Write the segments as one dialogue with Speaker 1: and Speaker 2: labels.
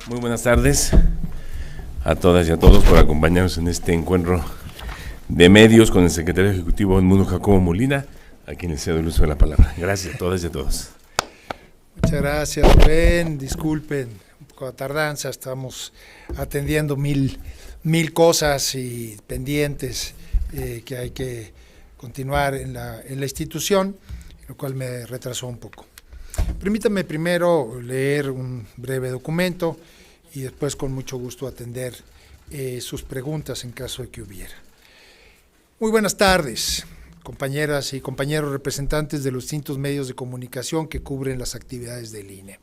Speaker 1: Muy buenas tardes a todas y a todos por acompañarnos en este encuentro de medios con el secretario ejecutivo del Mundo, Jacobo Molina, a quien le cedo el uso de la palabra. Gracias a todas y a todos.
Speaker 2: Muchas gracias, Rubén. Disculpen un poco la tardanza, estamos atendiendo mil cosas y pendientes que hay que continuar en la institución, lo cual me retrasó un poco. Permítame primero leer un breve documento y después con mucho gusto atender sus preguntas en caso de que hubiera. Muy buenas tardes, compañeras y compañeros representantes de los distintos medios de comunicación que cubren las actividades del INE.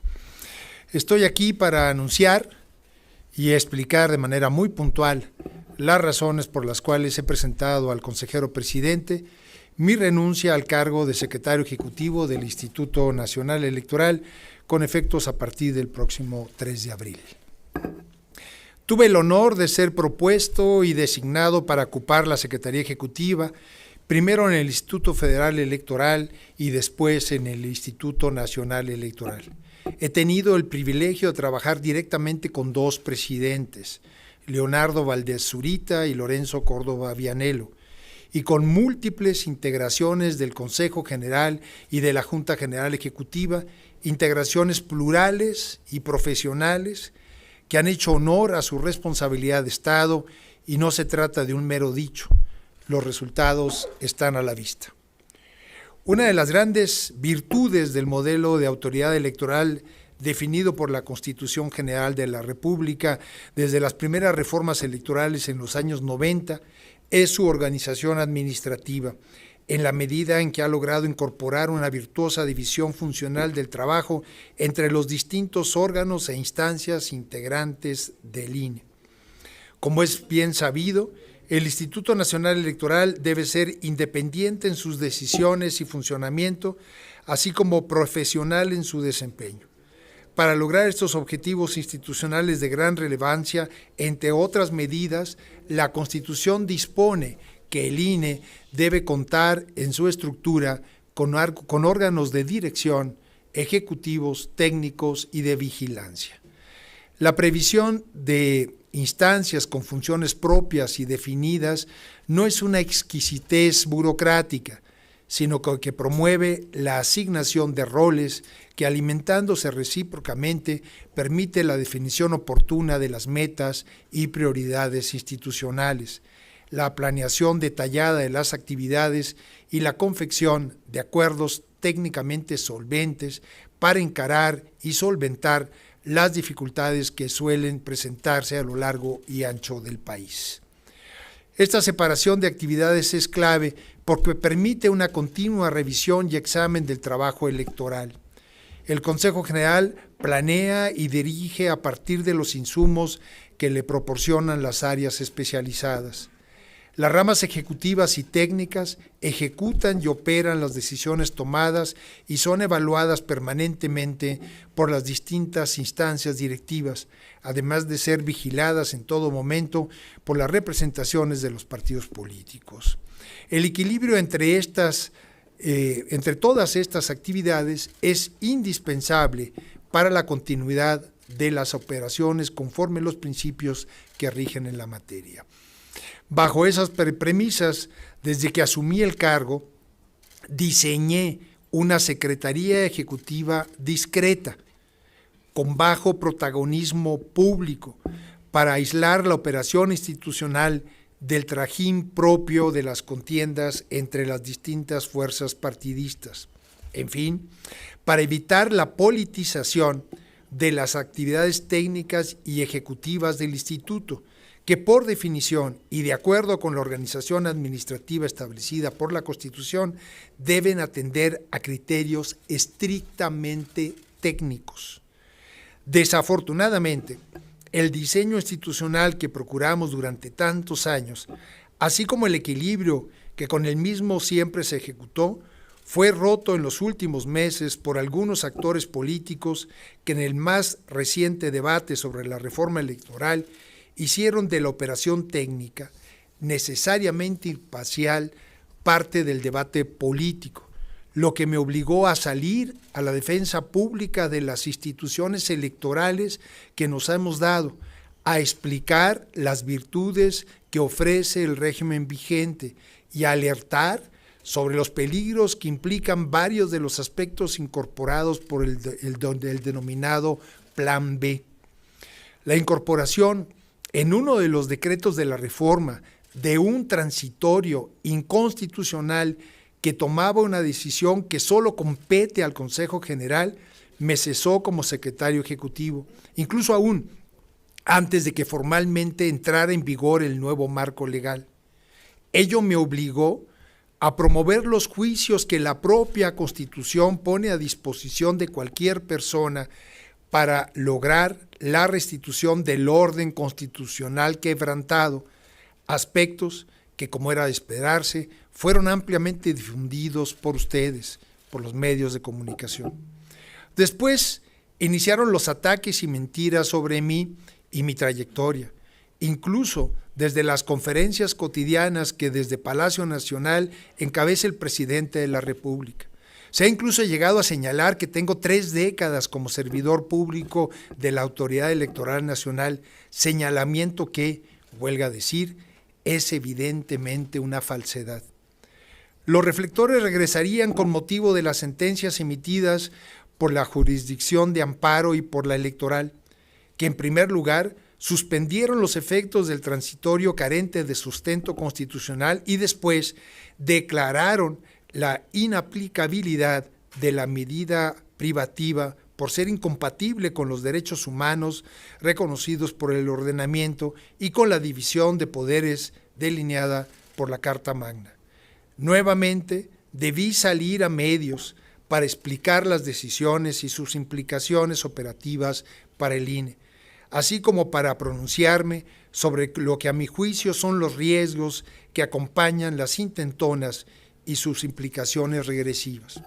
Speaker 2: Estoy aquí para anunciar y explicar de manera muy puntual las razones por las cuales he presentado al consejero presidente mi renuncia al cargo de secretario ejecutivo del Instituto Nacional Electoral con efectos a partir del próximo 3 de abril. Tuve el honor de ser propuesto y designado para ocupar la Secretaría Ejecutiva, primero en el Instituto Federal Electoral y después en el Instituto Nacional Electoral. He tenido el privilegio de trabajar directamente con dos presidentes, Leonardo Valdés Zurita y Lorenzo Córdoba Vianello, y con múltiples integraciones del Consejo General y de la Junta General Ejecutiva, integraciones plurales y profesionales que han hecho honor a su responsabilidad de Estado, y no se trata de un mero dicho, los resultados están a la vista. Una de las grandes virtudes del modelo de autoridad electoral definido por la Constitución General de la República desde las primeras reformas electorales en los años 90 es su organización administrativa, en la medida en que ha logrado incorporar una virtuosa división funcional del trabajo entre los distintos órganos e instancias integrantes del INE. Como es bien sabido, el Instituto Nacional Electoral debe ser independiente en sus decisiones y funcionamiento, así como profesional en su desempeño. Para lograr estos objetivos institucionales de gran relevancia, entre otras medidas, la Constitución dispone que el INE debe contar en su estructura con órganos de dirección, ejecutivos, técnicos y de vigilancia. La previsión de instancias con funciones propias y definidas no es una exquisitez burocrática, sino que promueve la asignación de roles que, alimentándose recíprocamente, permite la definición oportuna de las metas y prioridades institucionales, la planeación detallada de las actividades y la confección de acuerdos técnicamente solventes para encarar y solventar las dificultades que suelen presentarse a lo largo y ancho del país. Esta separación de actividades es clave porque permite una continua revisión y examen del trabajo electoral. El Consejo General planea y dirige a partir de los insumos que le proporcionan las áreas especializadas. Las ramas ejecutivas y técnicas ejecutan y operan las decisiones tomadas y son evaluadas permanentemente por las distintas instancias directivas, además de ser vigiladas en todo momento por las representaciones de los partidos políticos. El equilibrio entre todas estas actividades es indispensable para la continuidad de las operaciones conforme los principios que rigen en la materia. Bajo esas premisas, desde que asumí el cargo, diseñé una Secretaría Ejecutiva discreta, con bajo protagonismo público, para aislar la operación institucional del trajín propio de las contiendas entre las distintas fuerzas partidistas. En fin, para evitar la politización de las actividades técnicas y ejecutivas del Instituto, que por definición y de acuerdo con la organización administrativa establecida por la Constitución, deben atender a criterios estrictamente técnicos. Desafortunadamente, el diseño institucional que procuramos durante tantos años, así como el equilibrio que con el mismo siempre se ejecutó, fue roto en los últimos meses por algunos actores políticos que en el más reciente debate sobre la reforma electoral hicieron de la operación técnica, necesariamente imparcial, parte del debate político, lo que me obligó a salir a la defensa pública de las instituciones electorales que nos hemos dado, a explicar las virtudes que ofrece el régimen vigente y a alertar sobre los peligros que implican varios de los aspectos incorporados por el denominado Plan B. La incorporación en uno de los decretos de la reforma de un transitorio inconstitucional que tomaba una decisión que solo compete al Consejo General, me cesó como secretario ejecutivo, incluso aún antes de que formalmente entrara en vigor el nuevo marco legal. Ello me obligó a promover los juicios que la propia Constitución pone a disposición de cualquier persona para lograr la restitución del orden constitucional quebrantado, aspectos que, como era de esperarse, fueron ampliamente difundidos por ustedes, por los medios de comunicación. Después iniciaron los ataques y mentiras sobre mí y mi trayectoria, incluso desde las conferencias cotidianas que desde Palacio Nacional encabeza el presidente de la República. Se ha incluso llegado a señalar que tengo 3 décadas como servidor público de la Autoridad Electoral Nacional, señalamiento que, huelga decir, es evidentemente una falsedad. Los reflectores regresarían con motivo de las sentencias emitidas por la Jurisdicción de Amparo y por la Electoral, que en primer lugar suspendieron los efectos del transitorio carente de sustento constitucional y después declararon la inaplicabilidad de la medida privativa por ser incompatible con los derechos humanos reconocidos por el ordenamiento y con la división de poderes delineada por la Carta Magna. Nuevamente, debí salir a medios para explicar las decisiones y sus implicaciones operativas para el INE, así como para pronunciarme sobre lo que a mi juicio son los riesgos que acompañan las intentonas y sus implicaciones regresivas.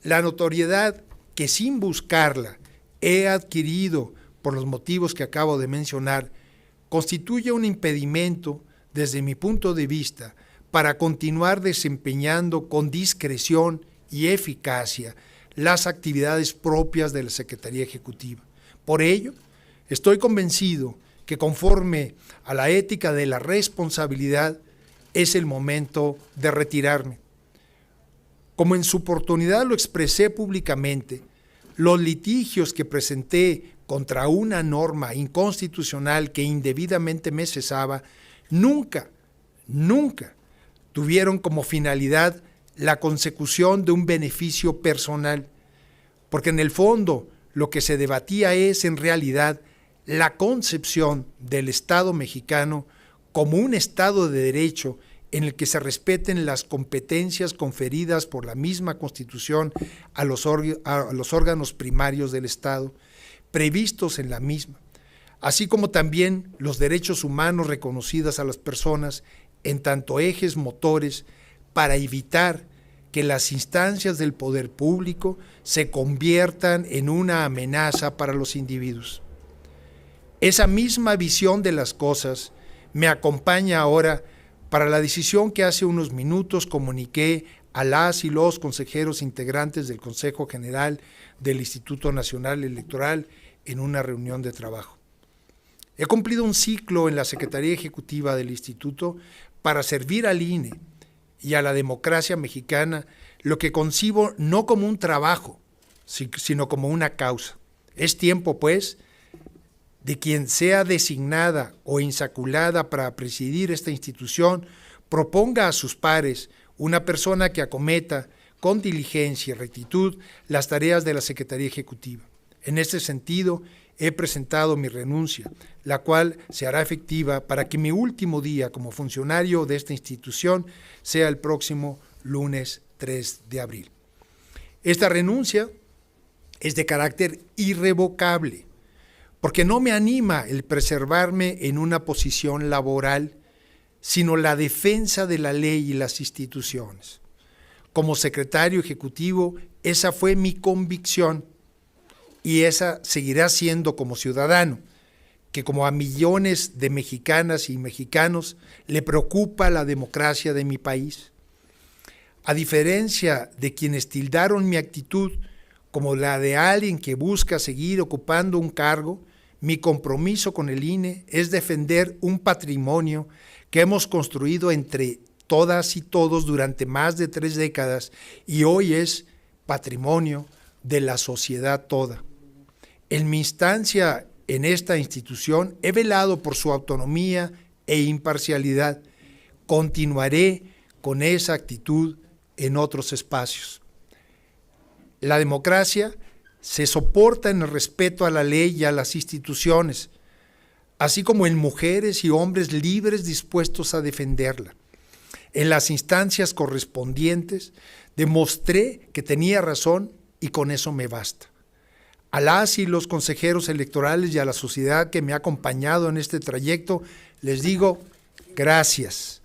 Speaker 2: La notoriedad que sin buscarla he adquirido por los motivos que acabo de mencionar constituye un impedimento, desde mi punto de vista, para continuar desempeñando con discreción y eficacia las actividades propias de la Secretaría Ejecutiva. Por ello, estoy convencido que conforme a la ética de la responsabilidad es el momento de retirarme. Como en su oportunidad lo expresé públicamente, los litigios que presenté contra una norma inconstitucional que indebidamente me cesaba, nunca tuvieron como finalidad la consecución de un beneficio personal, porque en el fondo lo que se debatía es en realidad la concepción del Estado mexicano como un Estado de derecho en el que se respeten las competencias conferidas por la misma Constitución a los órganos primarios del Estado, previstos en la misma, así como también los derechos humanos reconocidos a las personas en tanto ejes motores para evitar que las instancias del poder público se conviertan en una amenaza para los individuos. Esa misma visión de las cosas me acompaña ahora para la decisión que hace unos minutos comuniqué a las y los consejeros integrantes del Consejo General del Instituto Nacional Electoral en una reunión de trabajo. He cumplido un ciclo en la Secretaría Ejecutiva del Instituto para servir al INE y a la democracia mexicana, lo que concibo no como un trabajo, sino como una causa. Es tiempo, pues, de quien sea designada o insaculada para presidir esta institución, proponga a sus pares una persona que acometa con diligencia y rectitud las tareas de la Secretaría Ejecutiva. En este sentido, he presentado mi renuncia, la cual se hará efectiva para que mi último día como funcionario de esta institución sea el próximo lunes 3 de abril. Esta renuncia es de carácter irrevocable, porque no me anima el preservarme en una posición laboral, sino la defensa de la ley y las instituciones. Como secretario ejecutivo, esa fue mi convicción y esa seguirá siendo como ciudadano, que como a millones de mexicanas y mexicanos le preocupa la democracia de mi país. A diferencia de quienes tildaron mi actitud como la de alguien que busca seguir ocupando un cargo, mi compromiso con el INE es defender un patrimonio que hemos construido entre todas y todos durante más de 3 décadas y hoy es patrimonio de la sociedad toda. En mi instancia en esta institución he velado por su autonomía e imparcialidad. Continuaré con esa actitud en otros espacios. La democracia se soporta en el respeto a la ley y a las instituciones, así como en mujeres y hombres libres dispuestos a defenderla. En las instancias correspondientes demostré que tenía razón y con eso me basta. A las y los consejeros electorales y a la sociedad que me ha acompañado en este trayecto, les digo gracias.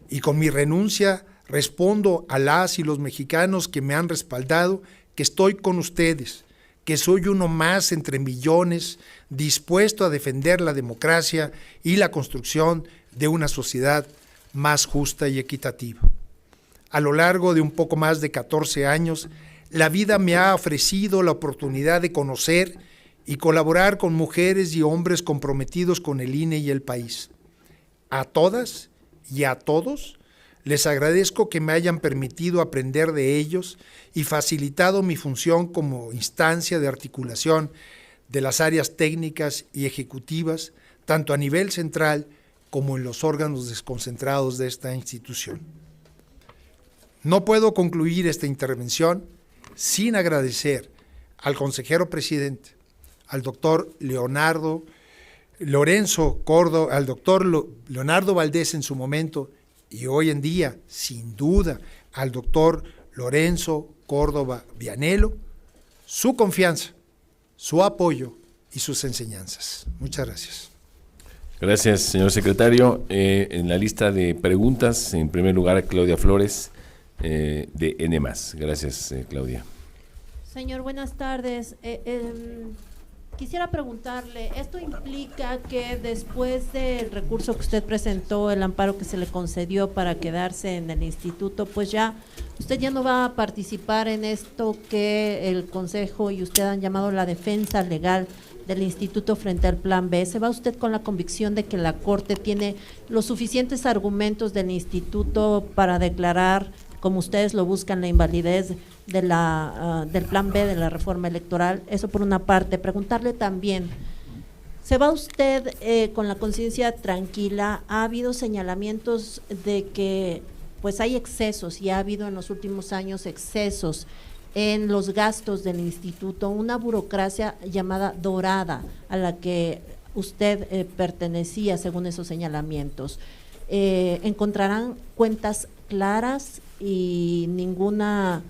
Speaker 2: Y con mi renuncia respondo a las y los mexicanos que me han respaldado que estoy con ustedes, que soy uno más entre millones, dispuesto a defender la democracia y la construcción de una sociedad más justa y equitativa. A lo largo de un poco más de 14 años, la vida me ha ofrecido la oportunidad de conocer y colaborar con mujeres y hombres comprometidos con el INE y el país. A todas y a todos les agradezco que me hayan permitido aprender de ellos y facilitado mi función como instancia de articulación de las áreas técnicas y ejecutivas, tanto a nivel central como en los órganos desconcentrados de esta institución. No puedo concluir esta intervención sin agradecer al consejero presidente, al doctor Leonardo Valdés en su momento, y hoy en día, sin duda, al doctor Lorenzo Córdoba Vianello, su confianza, su apoyo y sus enseñanzas. Muchas gracias.
Speaker 1: Gracias, señor secretario. En la lista de preguntas, en primer lugar, Claudia Flores, de N+. Gracias, Claudia.
Speaker 3: Señor, buenas tardes. Quisiera preguntarle, ¿esto implica que después del recurso que usted presentó, el amparo que se le concedió para quedarse en el instituto, pues ya usted ya no va a participar en esto que el Consejo y usted han llamado la defensa legal del instituto frente al Plan B? ¿Se va usted con la convicción de que la Corte tiene los suficientes argumentos del instituto para declarar, como ustedes lo buscan, la invalidez de del Plan B de la reforma electoral? Eso por una parte. Preguntarle también, ¿se va usted con la conciencia tranquila? Ha habido señalamientos de que pues hay excesos y ha habido en los últimos años excesos en los gastos del instituto, una burocracia llamada dorada a la que usted pertenecía según esos señalamientos. ¿Encontrarán cuentas claras y ninguna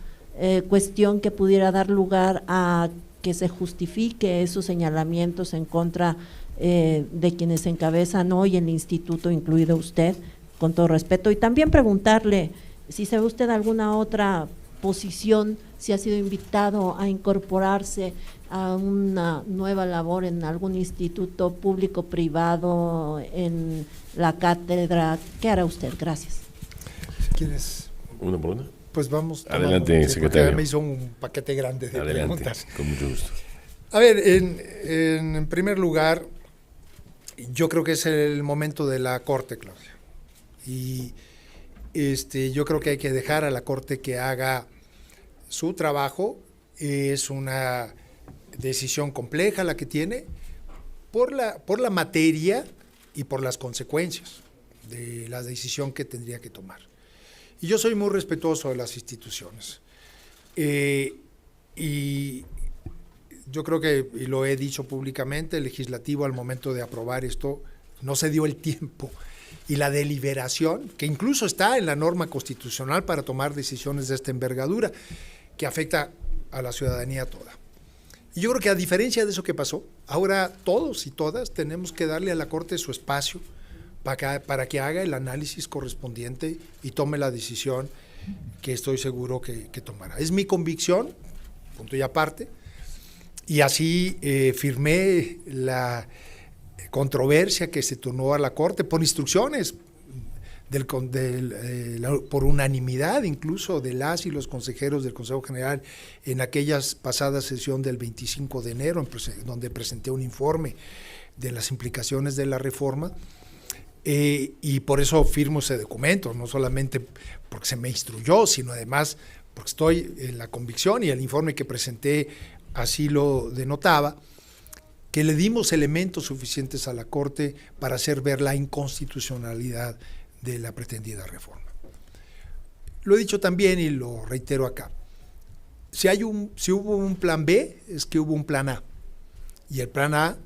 Speaker 3: cuestión que pudiera dar lugar a que se justifique esos señalamientos en contra de quienes encabezan hoy el instituto, incluido usted, con todo respeto? Y también preguntarle si se ve usted alguna otra posición, si ha sido invitado a incorporarse a una nueva labor en algún instituto público, privado, en la cátedra. ¿Qué hará usted? Gracias.
Speaker 2: Si quieres.
Speaker 1: ¿Una por una?
Speaker 2: Pues vamos.
Speaker 1: Adelante, secretario.
Speaker 2: Me hizo un paquete grande de preguntas.
Speaker 1: Con mucho gusto.
Speaker 2: A ver, en primer lugar, yo creo que es el momento de la Corte, Claudia. Y yo creo que hay que dejar a la Corte que haga su trabajo. Es una decisión compleja la que tiene por la materia y por las consecuencias de la decisión que tendría que tomar. Y yo soy muy respetuoso de las instituciones. Y yo creo que, y lo he dicho públicamente, el legislativo al momento de aprobar esto no se dio el tiempo y la deliberación, que incluso está en la norma constitucional para tomar decisiones de esta envergadura, que afecta a la ciudadanía toda. Y yo creo que a diferencia de eso que pasó, ahora todos y todas tenemos que darle a la Corte su espacio para que haga el análisis correspondiente y tome la decisión que estoy seguro que tomará. Es mi convicción, punto y aparte, y así firmé la controversia que se turnó a la Corte por instrucciones por unanimidad incluso de las y los consejeros del Consejo General en aquella pasada sesión del 25 de enero, donde presenté un informe de las implicaciones de la reforma, y por eso firmo ese documento, no solamente porque se me instruyó, sino además porque estoy en la convicción, y el informe que presenté así lo denotaba, que le dimos elementos suficientes a la Corte para hacer ver la inconstitucionalidad de la pretendida reforma. Lo he dicho también y lo reitero acá. Si hubo un plan B, es que hubo un plan A. Y el plan A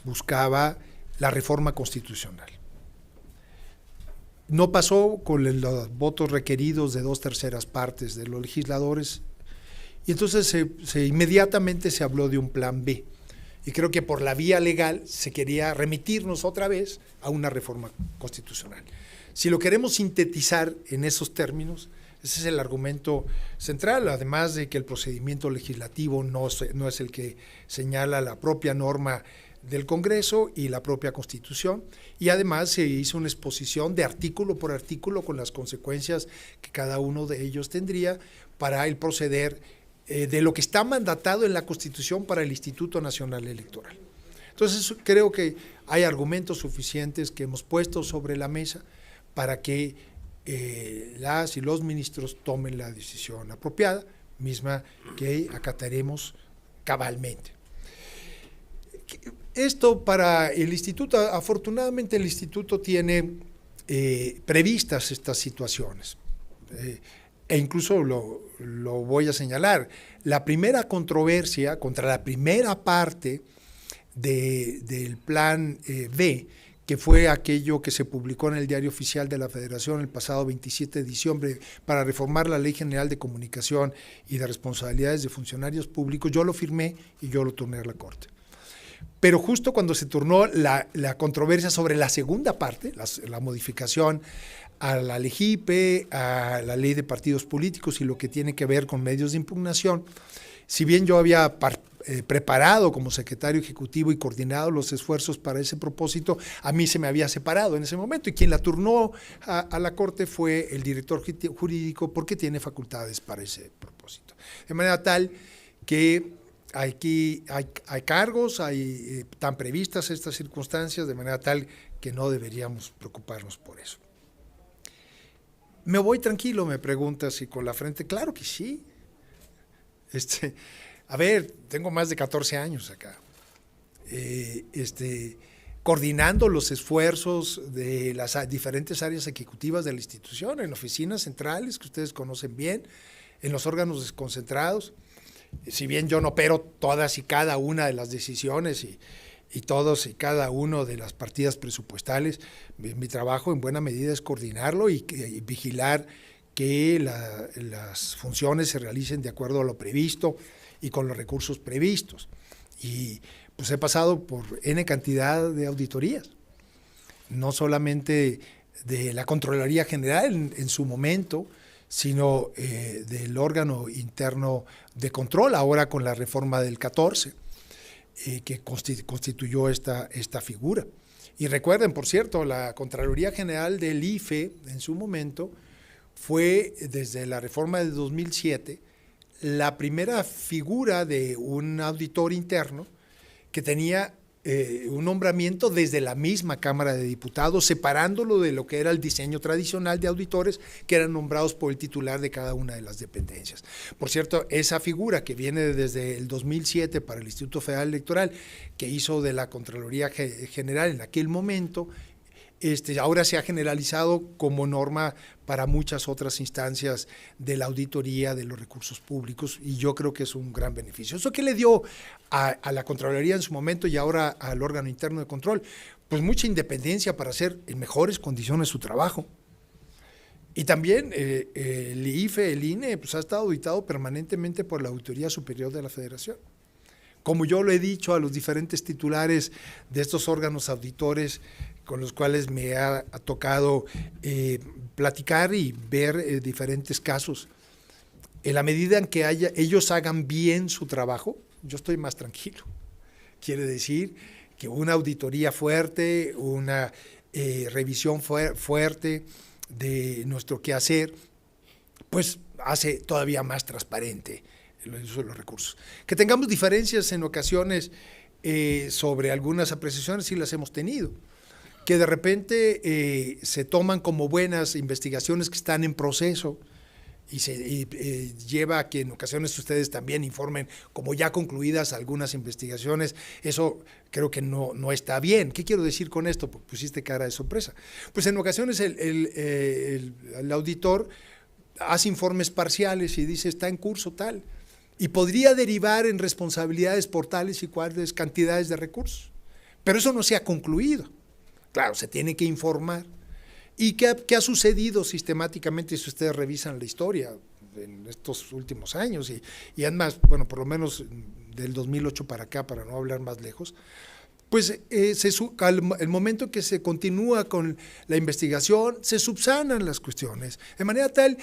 Speaker 2: buscaba la reforma constitucional. No pasó con los votos requeridos de 2/3 partes de los legisladores, y entonces inmediatamente se habló de un plan B. Y creo que por la vía legal se quería remitirnos otra vez a una reforma constitucional. Si lo queremos sintetizar en esos términos, ese es el argumento central, además de que el procedimiento legislativo no es el que señala la propia norma del Congreso y la propia Constitución, y además se hizo una exposición de artículo por artículo con las consecuencias que cada uno de ellos tendría para el proceder de lo que está mandatado en la Constitución para el Instituto Nacional Electoral. Entonces creo que hay argumentos suficientes que hemos puesto sobre la mesa para que las y los ministros tomen la decisión apropiada, misma que acataremos cabalmente. Esto para el instituto, afortunadamente el instituto tiene previstas estas situaciones, e incluso lo voy a señalar. La primera controversia contra la primera parte del plan B, que fue aquello que se publicó en el Diario Oficial de la Federación el pasado 27 de diciembre para reformar la Ley General de Comunicación y de Responsabilidades de Funcionarios Públicos, yo lo firmé y yo lo turné a la Corte. Pero justo cuando se turnó la controversia sobre la segunda parte, la modificación a la LEGIPE, a la Ley de Partidos Políticos y lo que tiene que ver con medios de impugnación, si bien yo había preparado como secretario ejecutivo y coordinado los esfuerzos para ese propósito, a mí se me había separado en ese momento, y quien la turnó a la Corte fue el director jurídico, porque tiene facultades para ese propósito. De manera tal que aquí hay cargos, están previstas estas circunstancias, de manera tal que no deberíamos preocuparnos por eso. ¿Me voy tranquilo?, me preguntas, y con la frente, claro que sí. A ver, tengo más de 14 años acá, coordinando los esfuerzos de las diferentes áreas ejecutivas de la institución, en oficinas centrales, que ustedes conocen bien, en los órganos desconcentrados. Si bien yo no opero todas y cada una de las decisiones y todos y cada uno de las partidas presupuestales, mi trabajo en buena medida es coordinarlo y vigilar que las funciones se realicen de acuerdo a lo previsto y con los recursos previstos. Y pues he pasado por N cantidad de auditorías, no solamente de la Contraloría General en su momento, sino del órgano interno de control, ahora con la reforma del 14, que constituyó esta figura. Y recuerden, por cierto, la Contraloría General del IFE en su momento fue, desde la reforma de 2007, la primera figura de un auditor interno que tenía un nombramiento desde la misma Cámara de Diputados, separándolo de lo que era el diseño tradicional de auditores que eran nombrados por el titular de cada una de las dependencias. Por cierto, esa figura que viene desde el 2007 para el Instituto Federal Electoral, que hizo de la Contraloría General en aquel momento, ahora se ha generalizado como norma para muchas otras instancias de la auditoría de los recursos públicos, y yo creo que es un gran beneficio. ¿Eso qué le dio a la Contraloría en su momento y ahora al órgano interno de control? Pues mucha independencia para hacer en mejores condiciones su trabajo. Y también el IFE, el INE, pues ha estado auditado permanentemente por la Auditoría Superior de la Federación. Como yo lo he dicho a los diferentes titulares de estos órganos auditores con los cuales me ha tocado platicar y ver diferentes casos, en la medida en que ellos hagan bien su trabajo, yo estoy más tranquilo. Quiere decir que una auditoría fuerte, una revisión fuerte, de nuestro quehacer, pues hace todavía más transparente el uso de los recursos. Que tengamos diferencias en ocasiones sobre algunas apreciaciones, sí las hemos tenido. Que de repente se toman como buenas investigaciones que están en proceso y lleva a que en ocasiones ustedes también informen como ya concluidas algunas investigaciones. Eso creo que no está bien. ¿Qué quiero decir con esto? Pues pusiste cara de sorpresa. Pues en ocasiones el auditor hace informes parciales y dice está en curso tal, y podría derivar en responsabilidades por tales y cuales cantidades de recursos, pero eso no se ha concluido. Claro, se tiene que informar. ¿Y qué ha sucedido sistemáticamente si ustedes revisan la historia en estos últimos años? Y además, bueno, por lo menos del 2008 para acá, para no hablar más lejos, pues el momento que se continúa con la investigación, se subsanan las cuestiones, de manera tal,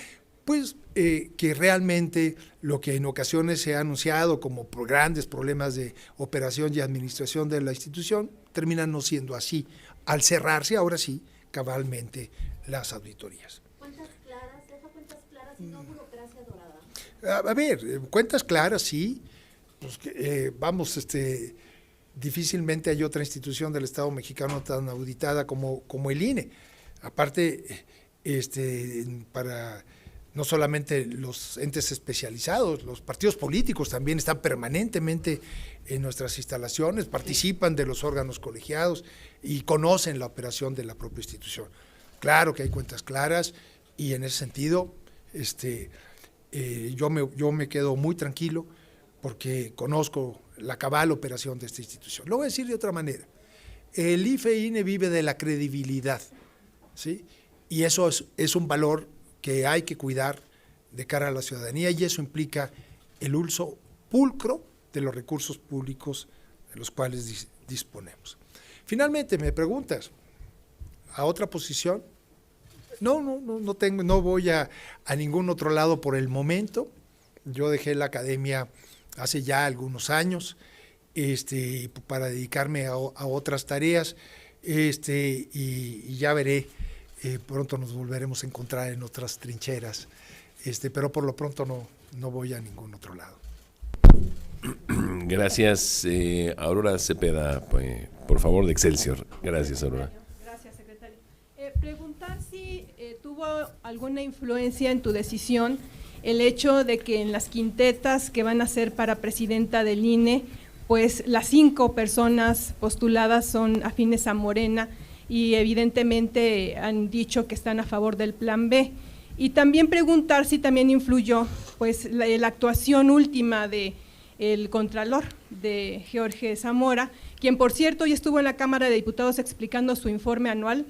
Speaker 2: pues, que realmente lo que en ocasiones se ha anunciado como grandes problemas de operación y administración de la institución, terminan no siendo así, al cerrarse, ahora sí, cabalmente las auditorías.
Speaker 3: ¿Cuentas claras? ¿Deja cuentas claras y no burocracia dorada?
Speaker 2: A ver, cuentas claras, sí. Pues, difícilmente hay otra institución del Estado mexicano tan auditada como el INE. Aparte, para no solamente los entes especializados, los partidos políticos también están permanentemente en nuestras instalaciones, participan de los órganos colegiados y conocen la operación de la propia institución. Claro que hay cuentas claras y en ese sentido yo me quedo muy tranquilo porque conozco la cabal operación de esta institución. Lo voy a decir de otra manera. El IFE-INE vive de la credibilidad, ¿sí? Y eso es un valor que hay que cuidar de cara a la ciudadanía y eso implica el uso pulcro de los recursos públicos de los cuales disponemos. Finalmente, me preguntas, ¿a otra posición? No voy a ningún otro lado por el momento. Yo dejé la academia hace ya algunos años para dedicarme a otras tareas y ya veré. Pronto nos volveremos a encontrar en otras trincheras, pero por lo pronto no voy a ningún otro lado.
Speaker 1: Gracias, Aurora Cepeda, por favor, de Excelsior. Gracias, Aurora.
Speaker 4: Gracias, secretario. Preguntar si tuvo alguna influencia en tu decisión el hecho de que en las quintetas que van a ser para presidenta del INE, pues las 5 personas postuladas son afines a Morena, y evidentemente han dicho que están a favor del plan B. Y también preguntar si también influyó pues la actuación última de el Contralor, de Jorge Zamora, quien por cierto ya estuvo en la Cámara de Diputados explicando su informe anual,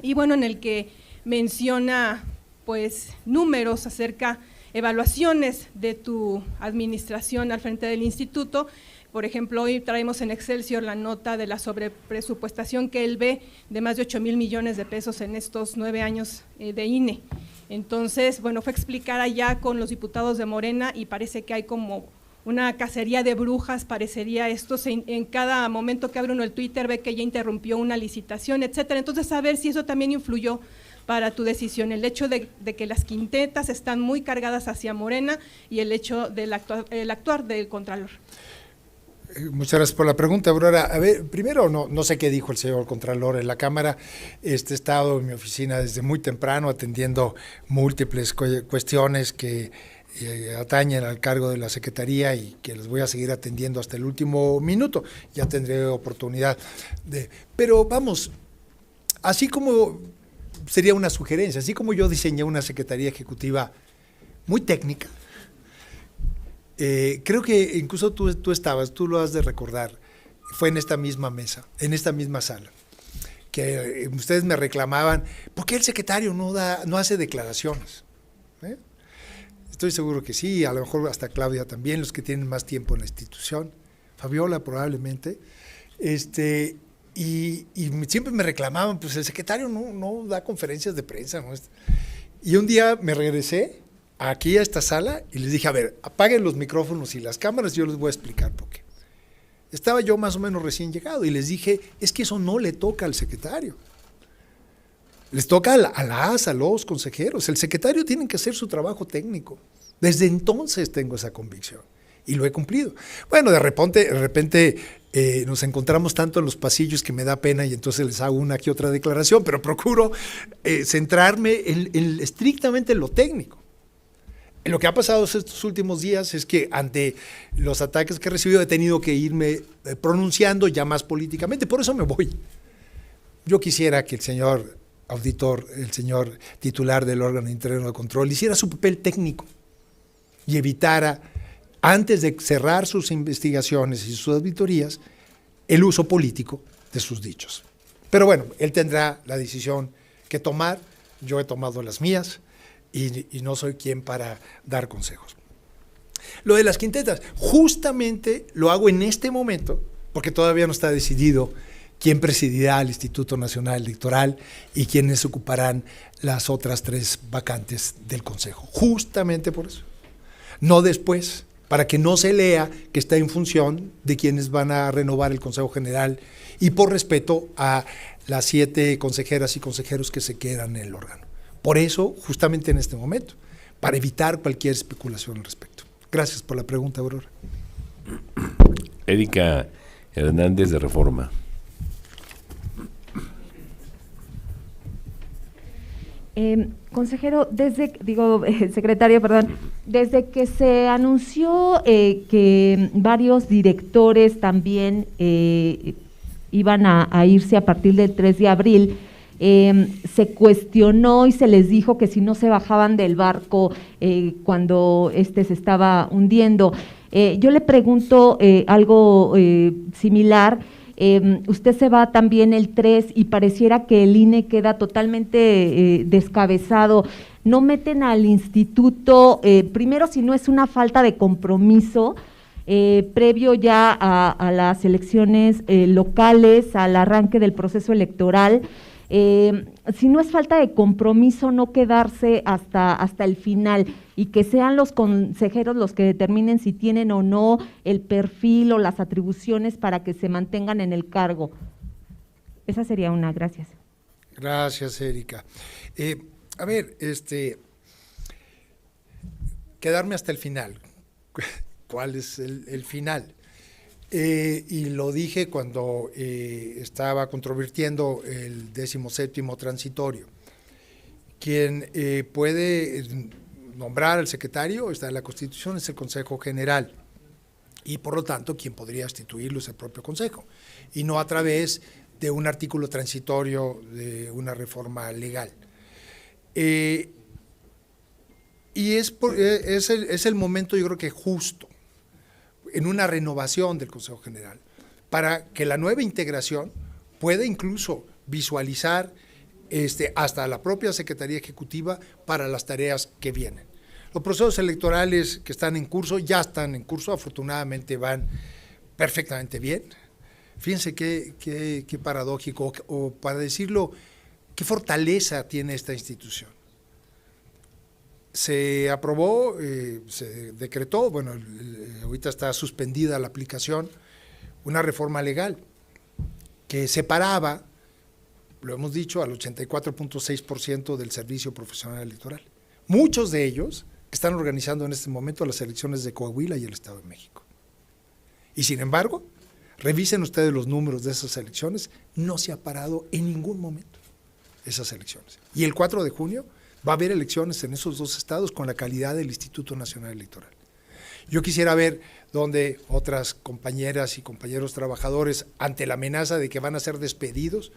Speaker 4: y bueno, en el que menciona pues números acerca, evaluaciones de tu administración al frente del instituto. Por ejemplo, hoy traemos en Excelsior la nota de la sobrepresupuestación que él ve de más de 8,000 millones de pesos en estos 9 años de INE. Entonces, bueno, fue explicar allá con los diputados de Morena y parece que hay como una cacería de brujas, parecería esto, en cada momento que abre uno el Twitter ve que ya interrumpió una licitación, etcétera. Entonces, a ver si eso también influyó para tu decisión, el hecho de que las quintetas están muy cargadas hacia Morena y el hecho del actuar del Contralor.
Speaker 2: Muchas gracias por la pregunta, Aurora. A ver, primero, no sé qué dijo el señor Contralor en la Cámara. He estado en mi oficina desde muy temprano atendiendo múltiples cuestiones que atañen al cargo de la Secretaría y que les voy a seguir atendiendo hasta el último minuto. Ya tendré oportunidad de… Pero vamos, así como sería una sugerencia, así como yo diseñé una Secretaría Ejecutiva muy técnica, creo que incluso tú lo has de recordar, fue en esta misma mesa, en esta misma sala, que ustedes me reclamaban, ¿por qué el secretario no hace declaraciones? Estoy seguro que sí, a lo mejor hasta Claudia también, los que tienen más tiempo en la institución, Fabiola probablemente, y siempre me reclamaban, pues el secretario no da conferencias de prensa, ¿no? Y un día me regresé aquí a esta sala y les dije, a ver, apaguen los micrófonos y las cámaras, yo les voy a explicar por qué. Estaba yo más o menos recién llegado y les dije, es que eso no le toca al secretario. Les toca a los consejeros. El secretario tiene que hacer su trabajo técnico. Desde entonces tengo esa convicción y lo he cumplido. Bueno, de repente nos encontramos tanto en los pasillos que me da pena y entonces les hago una que otra declaración, pero procuro centrarme estrictamente en lo técnico. Lo que ha pasado estos últimos días es que ante los ataques que he recibido he tenido que irme pronunciando ya más políticamente, por eso me voy. Yo quisiera que el señor auditor, el señor titular del órgano interno de control, hiciera su papel técnico y evitara, antes de cerrar sus investigaciones y sus auditorías, el uso político de sus dichos. Pero bueno, él tendrá la decisión que tomar, yo he tomado las mías y no soy quien para dar consejos. Lo de las quintetas, justamente lo hago en este momento, porque todavía no está decidido quién presidirá el Instituto Nacional Electoral y quiénes ocuparán las otras 3 vacantes del Consejo. Justamente por eso. No después, para que no se lea que está en función de quienes van a renovar el Consejo General y por respeto a las 7 consejeras y consejeros que se quedan en el órgano. Por eso, justamente en este momento, para evitar cualquier especulación al respecto. Gracias por la pregunta, Aurora.
Speaker 1: Erika Hernández, de Reforma.
Speaker 5: Consejero, secretario, desde que se anunció que varios directores también iban a irse a partir del 3 de abril, se cuestionó y se les dijo que si no se bajaban del barco cuando se estaba hundiendo. Yo le pregunto algo similar. Usted se va también el 3 y pareciera que el INE queda totalmente descabezado. No meten al instituto, primero si no es una falta de compromiso, previo ya a las elecciones locales, al arranque del proceso electoral. Si no es falta de compromiso, no quedarse hasta el final y que sean los consejeros los que determinen si tienen o no el perfil o las atribuciones para que se mantengan en el cargo. Esa sería una. Gracias.
Speaker 2: Gracias, Erika. A ver, quedarme hasta el final. ¿Cuál es el final? Y lo dije cuando estaba controvirtiendo el 17º transitorio. Quien puede nombrar al secretario, está en la Constitución, es el Consejo General. Y por lo tanto, quien podría instituirlo es el propio Consejo, y no a través de un artículo transitorio de una reforma legal. Y es el momento, yo creo que justo, en una renovación del Consejo General, para que la nueva integración pueda incluso visualizar hasta la propia Secretaría Ejecutiva para las tareas que vienen. Los procesos electorales que están en curso, ya están en curso, afortunadamente van perfectamente bien. Fíjense qué paradójico, o para decirlo, qué fortaleza tiene esta institución. Se aprobó, se decretó, bueno, ahorita está suspendida la aplicación, una reforma legal que separaba, lo hemos dicho, al 84.6% del servicio profesional electoral. Muchos de ellos están organizando en este momento las elecciones de Coahuila y el Estado de México. Y sin embargo, revisen ustedes los números de esas elecciones, no se ha parado en ningún momento esas elecciones. Y el 4 de junio va a haber elecciones en esos 2 estados con la calidad del Instituto Nacional Electoral. Yo quisiera ver dónde otras compañeras y compañeros trabajadores, ante la amenaza de que van a ser despedidos,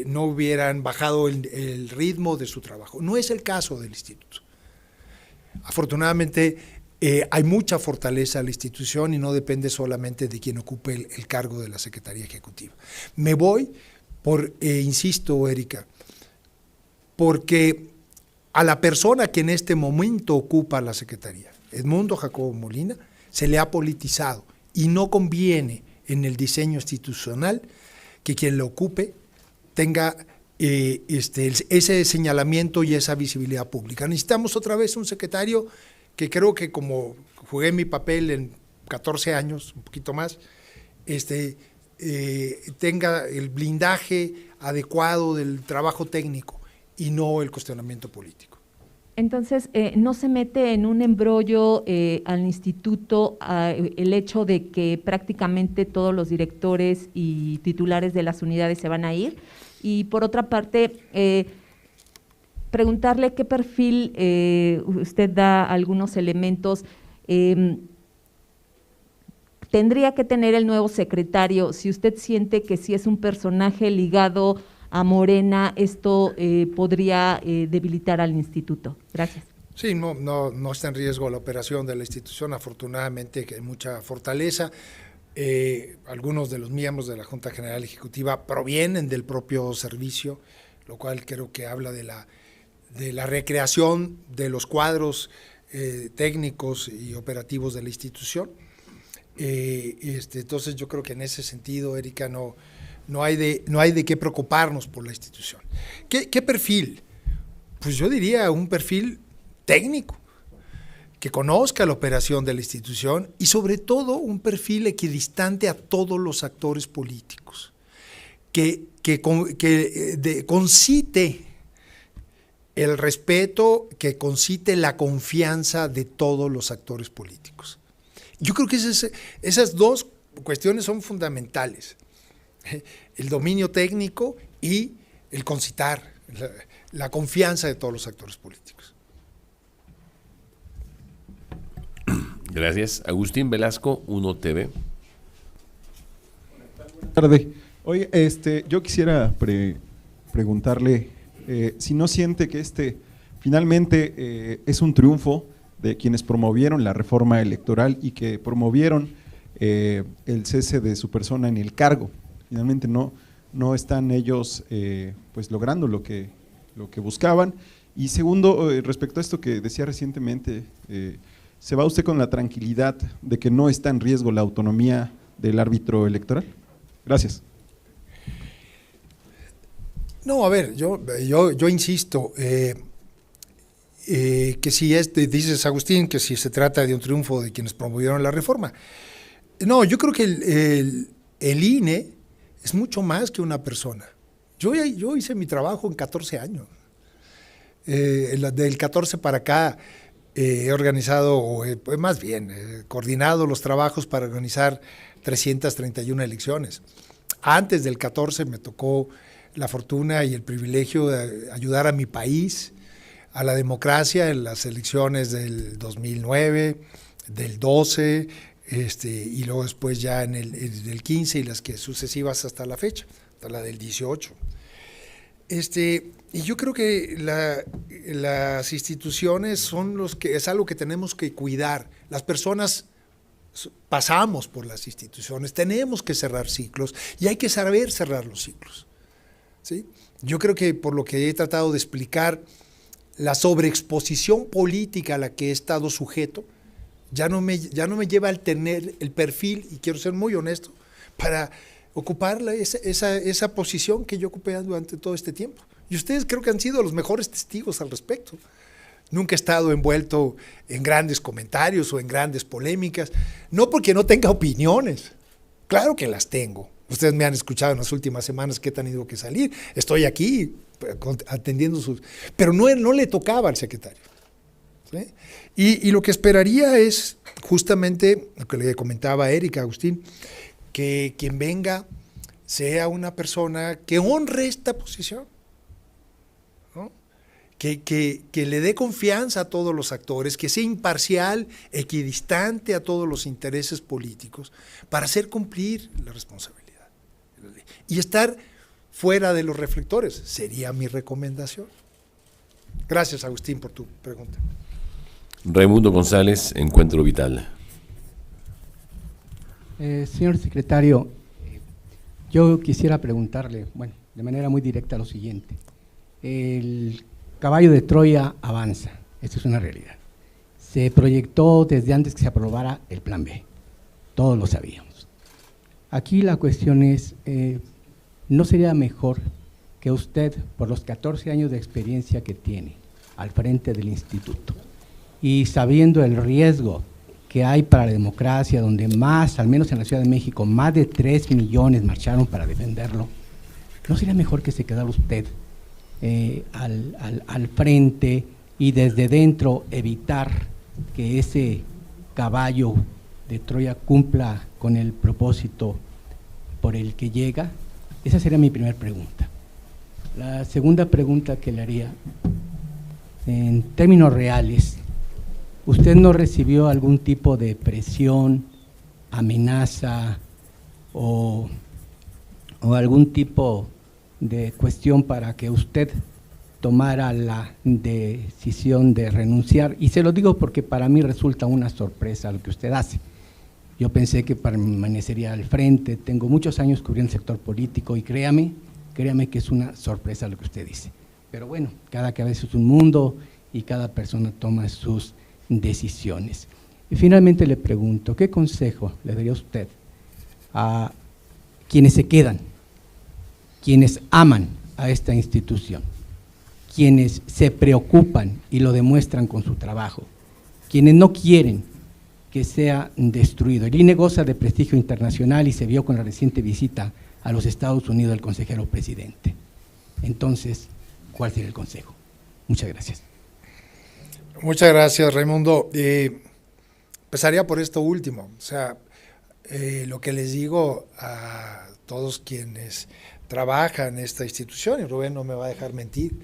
Speaker 2: no hubieran bajado el ritmo de su trabajo. No es el caso del instituto. Afortunadamente, hay mucha fortaleza en la institución y no depende solamente de quien ocupe el cargo de la Secretaría Ejecutiva. Me voy insisto, Erika, porque a la persona que en este momento ocupa la Secretaría, Edmundo Jacobo Molina, se le ha politizado y no conviene en el diseño institucional que quien lo ocupe tenga ese señalamiento y esa visibilidad pública. Necesitamos otra vez un secretario que creo que, como jugué mi papel en 14 años, un poquito más, tenga el blindaje adecuado del trabajo técnico y no el cuestionamiento político.
Speaker 5: Entonces, ¿no se mete en un embrollo al instituto el hecho de que prácticamente todos los directores y titulares de las unidades se van a ir? Y por otra parte, preguntarle qué perfil, usted da algunos elementos, tendría que tener el nuevo secretario, si usted siente que si es un personaje ligado a Morena, esto podría debilitar al instituto. Gracias.
Speaker 2: Sí, no está en riesgo la operación de la institución, afortunadamente que hay mucha fortaleza. Algunos de los miembros de la Junta General Ejecutiva provienen del propio servicio, lo cual creo que habla de la recreación de los cuadros técnicos y operativos de la institución. Entonces yo creo que en ese sentido, Erika, no hay de qué preocuparnos por la institución. ¿Qué perfil? Pues yo diría un perfil técnico, que conozca la operación de la institución y sobre todo un perfil equidistante a todos los actores políticos, que concite el respeto, que concite la confianza de todos los actores políticos. Yo creo que esas dos cuestiones son fundamentales. El dominio técnico y el concitar, la confianza de todos los actores políticos.
Speaker 1: Gracias. Agustín Velasco, 1TV.
Speaker 6: Buenas tardes. Oye, yo quisiera preguntarle si no siente que finalmente es un triunfo de quienes promovieron la reforma electoral y que promovieron el cese de su persona en el cargo. Finalmente no están ellos pues logrando lo que buscaban. Y segundo, respecto a esto que decía recientemente, ¿se va usted con la tranquilidad de que no está en riesgo la autonomía del árbitro electoral? Gracias.
Speaker 2: No, a ver, yo insisto, que si dices, Agustín, que si se trata de un triunfo de quienes promovieron la reforma. No, yo creo que el INE es mucho más que una persona. Yo hice mi trabajo en 14 años. Del 14 para acá he organizado, más bien, coordinado los trabajos para organizar 331 elecciones. Antes del 14 me tocó la fortuna y el privilegio de ayudar a mi país, a la democracia en las elecciones del 2009, del 12, y luego después ya en el 15 y las que sucesivas hasta la fecha, hasta la del 18. Y yo creo que las instituciones es algo que tenemos que cuidar. Las personas pasamos por las instituciones, tenemos que cerrar ciclos y hay que saber cerrar los ciclos, ¿sí? Yo creo que por lo que he tratado de explicar, la sobreexposición política a la que he estado sujeto ya no me lleva al tener el perfil, y quiero ser muy honesto, para ocupar esa posición que yo ocupé durante todo este tiempo. Y ustedes creo que han sido los mejores testigos al respecto. Nunca he estado envuelto en grandes comentarios o en grandes polémicas, no porque no tenga opiniones, claro que las tengo. Ustedes me han escuchado en las últimas semanas que he tenido que salir, estoy aquí atendiendo pero no le tocaba al secretario, ¿sí? Y lo que esperaría es justamente lo que le comentaba a Erika, Agustín, que quien venga sea una persona que honre esta posición, ¿no? Que le dé confianza a todos los actores, que sea imparcial, equidistante a todos los intereses políticos, para hacer cumplir la responsabilidad y estar fuera de los reflectores, sería mi recomendación. Gracias, Agustín, por tu pregunta.
Speaker 1: Raimundo González, Encuentro Vital.
Speaker 7: Señor secretario, yo quisiera preguntarle, de manera muy directa lo siguiente. El caballo de Troya avanza, esto es una realidad. Se proyectó desde antes que se aprobara el Plan B, todos lo sabíamos. Aquí la cuestión es, ¿no sería mejor que usted, por los 14 años de experiencia que tiene al frente del instituto y sabiendo el riesgo que hay para la democracia, donde más, al menos en la Ciudad de México, más de 3 millones marcharon para defenderlo, ¿no sería mejor que se quedara usted al frente y desde dentro evitar que ese caballo de Troya cumpla con el propósito por el que llega? Esa sería mi primera pregunta. La segunda pregunta que le haría, en términos reales, ¿usted no recibió algún tipo de presión, amenaza o algún tipo de cuestión para que usted tomara la decisión de renunciar? Y se lo digo porque para mí resulta una sorpresa lo que usted hace. Yo pensé que permanecería al frente, tengo muchos años cubriendo el sector político y créame que es una sorpresa lo que usted dice. Pero bueno, cada cabeza es un mundo y cada persona toma sus decisiones. Y finalmente le pregunto, ¿qué consejo le daría usted a quienes se quedan, quienes aman a esta institución, quienes se preocupan y lo demuestran con su trabajo, quienes no quieren que sea destruido? El INE goza de prestigio internacional y se vio con la reciente visita a los Estados Unidos del consejero presidente. Entonces, ¿cuál sería el consejo? Muchas gracias.
Speaker 2: Muchas gracias, Raimundo. Empezaría por esto último. O sea, lo que les digo a todos quienes trabajan en esta institución, y Rubén no me va a dejar mentir,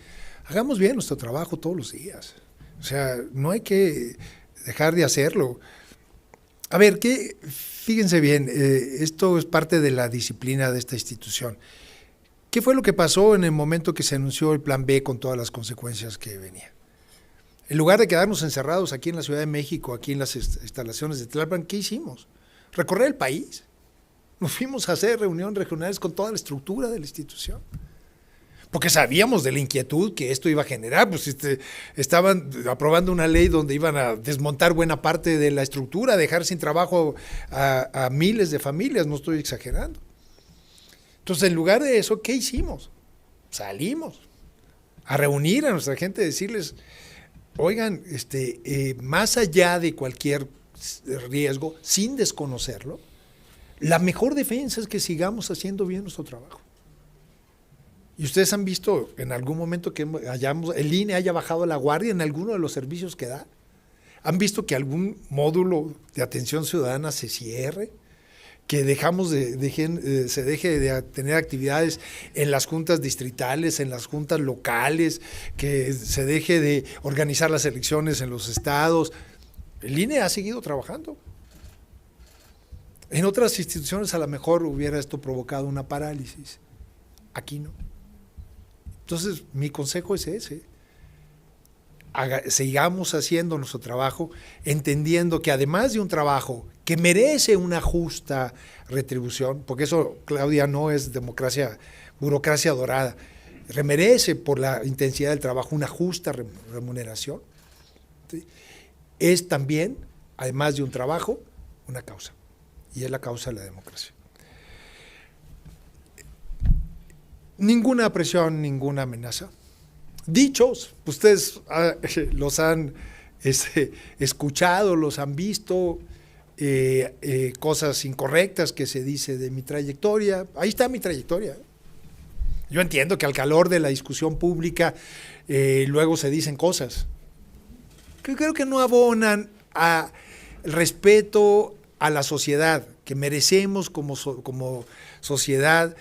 Speaker 2: hagamos bien nuestro trabajo todos los días. O sea, no hay que dejar de hacerlo. A ver, fíjense bien, esto es parte de la disciplina de esta institución. ¿Qué fue lo que pasó en el momento que se anunció el Plan B con todas las consecuencias que venía? En lugar de quedarnos encerrados aquí en la Ciudad de México, aquí en las instalaciones de Tlalpan, ¿qué hicimos? Recorrer el país. Nos fuimos a hacer reuniones regionales con toda la estructura de la institución. Porque sabíamos de la inquietud que esto iba a generar, pues estaban aprobando una ley donde iban a desmontar buena parte de la estructura, dejar sin trabajo a miles de familias, no estoy exagerando. Entonces, en lugar de eso, ¿qué hicimos? Salimos a reunir a nuestra gente, decirles, oigan, más allá de cualquier riesgo, sin desconocerlo, la mejor defensa es que sigamos haciendo bien nuestro trabajo. Y ustedes han visto en algún momento que el INE haya bajado la guardia en alguno de los servicios que da. ¿Han visto que algún módulo de atención ciudadana se cierre? Que se deje de tener actividades en las juntas distritales, en las juntas locales, que se deje de organizar las elecciones en los estados. El INE ha seguido trabajando. En otras instituciones a lo mejor hubiera esto provocado una parálisis. Aquí no. Entonces, mi consejo es ese. Sigamos haciendo nuestro trabajo, entendiendo que además de un trabajo que merece una justa retribución, porque eso, Claudia, no es burocracia dorada, merece por la intensidad del trabajo una justa remuneración, ¿sí? Es también, además de un trabajo, una causa, y es la causa de la democracia. Ninguna presión, ninguna amenaza. Dichos, ustedes los han escuchado, los han visto, cosas incorrectas que se dice de mi trayectoria. Ahí está mi trayectoria. Yo entiendo que al calor de la discusión pública luego se dicen cosas que creo que no abonan al respeto a la sociedad que merecemos como sociedad,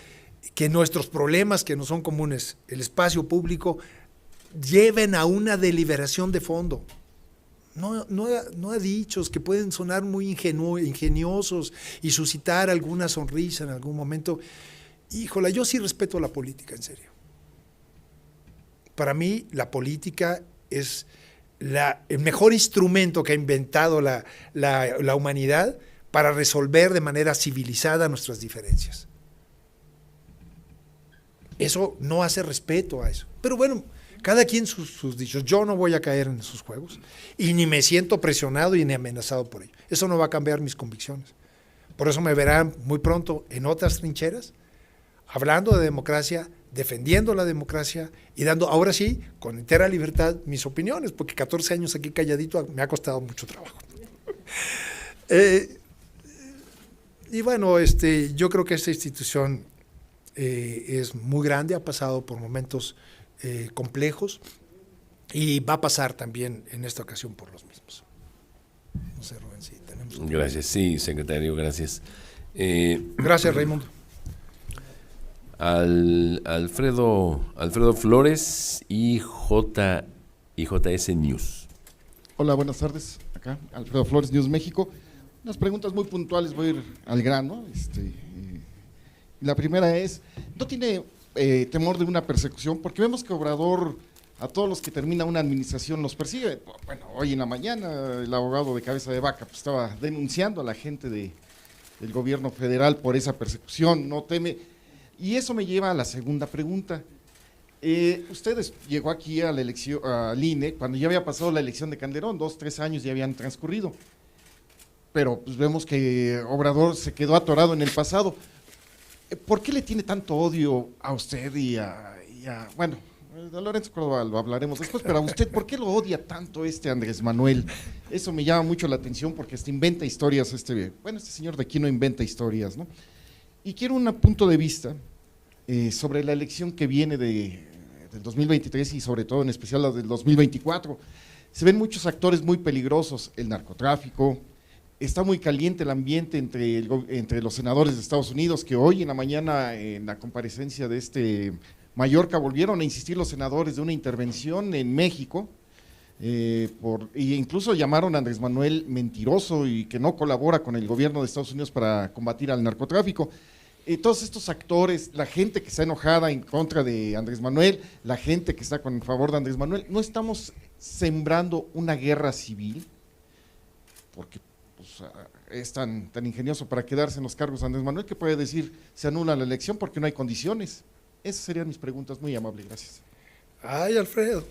Speaker 2: que nuestros problemas que no son comunes, el espacio público, lleven a una deliberación de fondo. No a dichos que pueden sonar muy ingeniosos y suscitar alguna sonrisa en algún momento. Híjola, yo sí respeto la política, en serio. Para mí, la política es el mejor instrumento que ha inventado la humanidad para resolver de manera civilizada nuestras diferencias. Eso no hace respeto a eso. Pero bueno, cada quien sus dichos. Yo no voy a caer en esos juegos y ni me siento presionado y ni amenazado por ello. Eso no va a cambiar mis convicciones. Por eso me verán muy pronto en otras trincheras, hablando de democracia, defendiendo la democracia y dando, ahora sí, con entera libertad, mis opiniones, porque 14 años aquí calladito me ha costado mucho trabajo. Y bueno, yo creo que esta institución es muy grande, ha pasado por momentos complejos y va a pasar también en esta ocasión por los mismos. No sé, Rubén, si tenemos...
Speaker 1: Gracias, sí, secretario, gracias.
Speaker 2: Gracias, Raimundo.
Speaker 1: Alfredo Flores y JS News.
Speaker 8: Hola, buenas tardes. Acá, Alfredo Flores, News México. Unas preguntas muy puntuales, voy a ir al grano. La primera es, ¿no tiene temor de una persecución? Porque vemos que Obrador, a todos los que termina una administración, los persigue. Bueno, hoy en la mañana el abogado de cabeza de vaca pues, estaba denunciando a la gente del gobierno federal por esa persecución, no teme. Y eso me lleva a la segunda pregunta. Ustedes llegó aquí a la elección, al INE, cuando ya había pasado la elección de Calderón, 2, 3 años ya habían transcurrido. Pero pues vemos que Obrador se quedó atorado en el pasado. ¿Por qué le tiene tanto odio a usted y a bueno, a Lorenzo Córdoba lo hablaremos después, pero a usted, ¿por qué lo odia tanto Andrés Manuel? Eso me llama mucho la atención porque inventa historias, este señor de aquí no inventa historias, ¿no? Y quiero un punto de vista sobre la elección que viene del 2023 y sobre todo en especial la del 2024. Se ven muchos actores muy peligrosos, el narcotráfico, está muy caliente el ambiente entre los senadores de Estados Unidos, que hoy en la mañana en la comparecencia de Mallorca volvieron a insistir los senadores de una intervención en México, e incluso llamaron a Andrés Manuel mentiroso y que no colabora con el gobierno de Estados Unidos para combatir al narcotráfico. Todos estos actores, la gente que está enojada en contra de Andrés Manuel, la gente que está en favor de Andrés Manuel, ¿no estamos sembrando una guerra civil? Porque pues, es tan ingenioso para quedarse en los cargos Andrés Manuel que puede decir se anula la elección porque no hay condiciones. Esas serían mis preguntas, muy amable, gracias.
Speaker 2: Ay, Alfredo.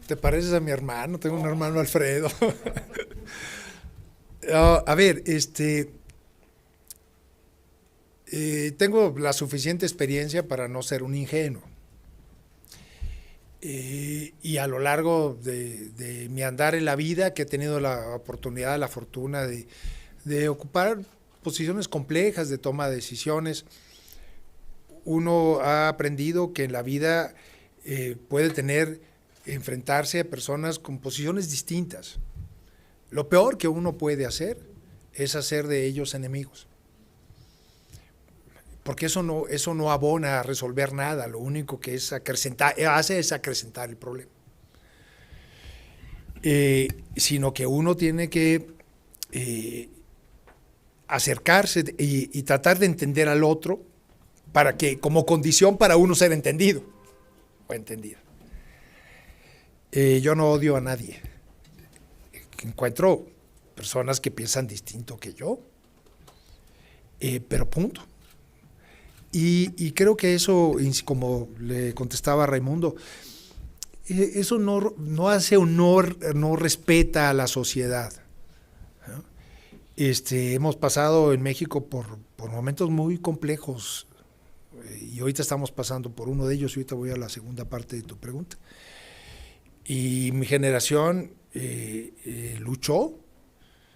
Speaker 2: ¿Te pareces a mi hermano? Tengo un hermano Alfredo. A ver, tengo la suficiente experiencia para no ser un ingenuo. Y a lo largo de mi andar en la vida, que he tenido la oportunidad, la fortuna de ocupar posiciones complejas de toma de decisiones, uno ha aprendido que en la vida puede enfrentarse a personas con posiciones distintas. Lo peor que uno puede hacer es hacer de ellos enemigos, porque eso no abona a resolver nada, lo único que hace es acrecentar el problema. Sino que uno tiene que acercarse y tratar de entender al otro para que, como condición para uno ser entendido o entendida. Yo no odio a nadie. Encuentro personas que piensan distinto que yo, pero punto. Y creo que eso, como le contestaba a Raimundo, eso no hace honor, no respeta a la sociedad, ¿no? Hemos pasado en México por momentos muy complejos y ahorita estamos pasando por uno de ellos y ahorita voy a la segunda parte de tu pregunta. Y mi generación luchó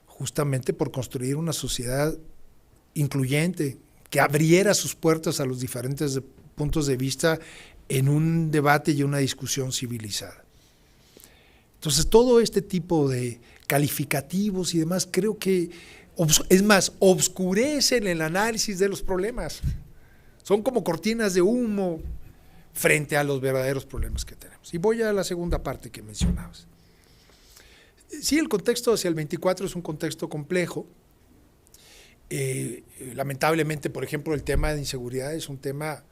Speaker 2: justamente por construir una sociedad incluyente, que abriera sus puertas a los diferentes puntos de vista en un debate y una discusión civilizada. Entonces, todo este tipo de calificativos y demás, creo que, es más, obscurecen el análisis de los problemas. Son como cortinas de humo frente a los verdaderos problemas que tenemos. Y voy a la segunda parte que mencionabas. Sí, el contexto hacia el 24 es un contexto complejo. Lamentablemente, por ejemplo, el tema de inseguridad es un tema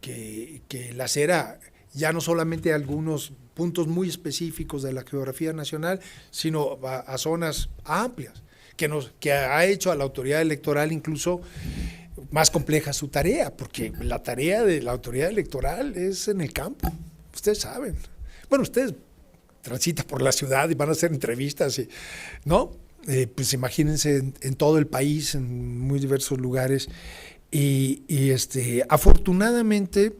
Speaker 2: que lacera ya no solamente algunos puntos muy específicos de la geografía nacional, sino a zonas amplias, que ha hecho a la autoridad electoral incluso más compleja su tarea, porque la tarea de la autoridad electoral es en el campo, ustedes saben. Bueno, ustedes transitan por la ciudad y van a hacer entrevistas, ¿no? Pues imagínense en todo el país, en muy diversos lugares, y afortunadamente